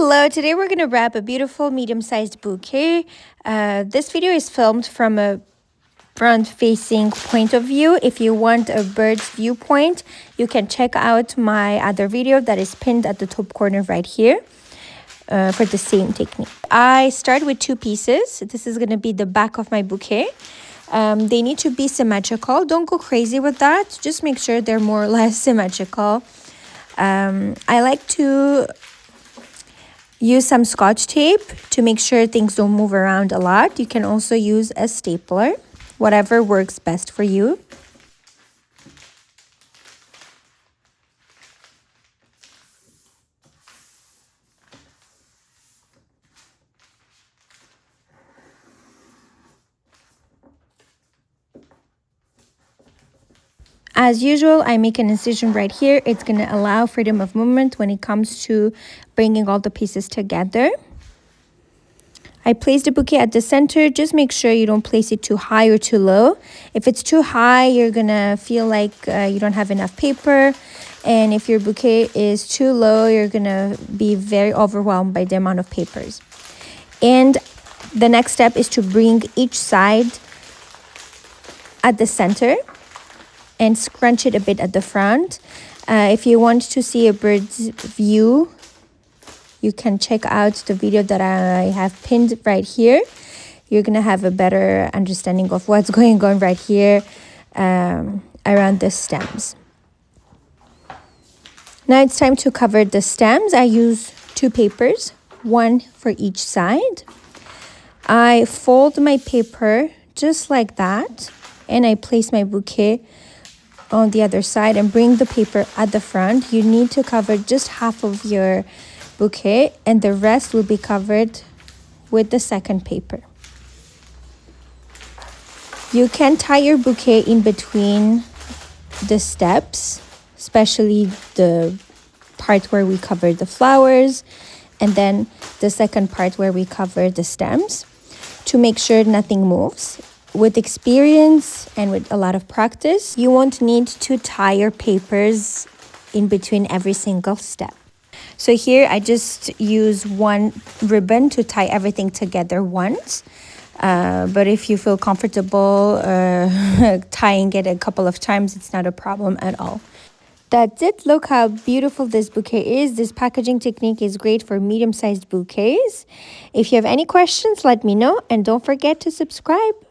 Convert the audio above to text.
Hello, today we're going to wrap a beautiful medium-sized bouquet. This video is filmed from a front-facing point of view. If you want a bird's viewpoint, you can check out my other video that is pinned at the top corner right here for the same technique. I start with two pieces. This is going to be the back of my bouquet. They need to be symmetrical. Don't go crazy with that. Just make sure they're more or less symmetrical. I like to use some Scotch tape to make sure things don't move around a lot. You can also use a stapler, whatever works best for you. As usual, I make an incision right here. It's going to allow freedom of movement when it comes to bringing all the pieces together. I place the bouquet at the center. Just make sure you don't place it too high or too low. If it's too high, you're going to feel like you don't have enough paper. And if your bouquet is too low, you're going to be very overwhelmed by the amount of papers. And the next step is to bring each side at the center and scrunch it a bit at the front. If you want to see a bird's view, you can check out the video that I have pinned right here. You're gonna have a better understanding of what's going on right here around the stems. Now it's time to cover the stems. I use two papers, one for each side. I fold my paper just like that, and I place my bouquet on the other side and bring the paper at the front. You need to cover just half of your bouquet, and the rest will be covered with the second paper. You can tie your bouquet in between the steps, especially the part where we cover the flowers and then the second part where we cover the stems, to make sure nothing moves. With experience and with a lot of practice, you won't need to tie your papers in between every single step. So here I just use one ribbon to tie everything together once. But if you feel comfortable tying it a couple of times, it's not a problem at all. That's it. Look how beautiful this bouquet is. This packaging technique is great for medium-sized bouquets. If you have any questions, let me know, and don't forget to subscribe.